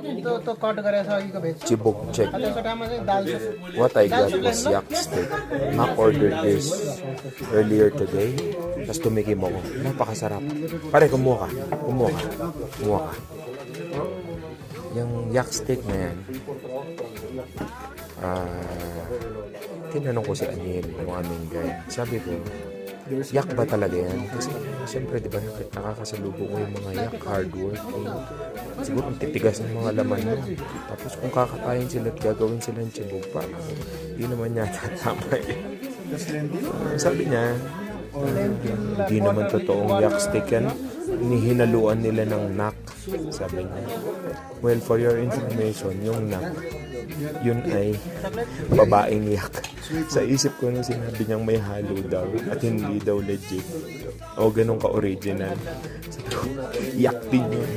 तो कट गरेछ अघिको भेज Chibok check. त्यसको टाइममा चाहिँ दाल What I got was yak steak. Mac ordered this earlier today. Tapos tumikim ako. Napakasarap. Pare, kumuha ka. Kumuha ka. Kumuha ka. Yung yak steak na yan, tinanong ko si Anil, yung aming guide. Sabi ko, yak ba talaga yan? Kasi siyempre, di ba, nakakasalubong ko yung mga yak, hardworking. Siguro ang titigas ng mga laman mo. Tapos kung kakatayin sila at gagawin sila ng tiyabog, parang hindi naman yata tama eh. Sabi niya, hindi naman totoong yak steak yan. Nihinaluan nila ng nak, sabi niya. Well, for your information, yung nak, yun ay babaeng yak. Sa isip ko nung sinabi niyang may halo daw at hindi daw legit o ganun ka-original. Sabi ko, yak din yun.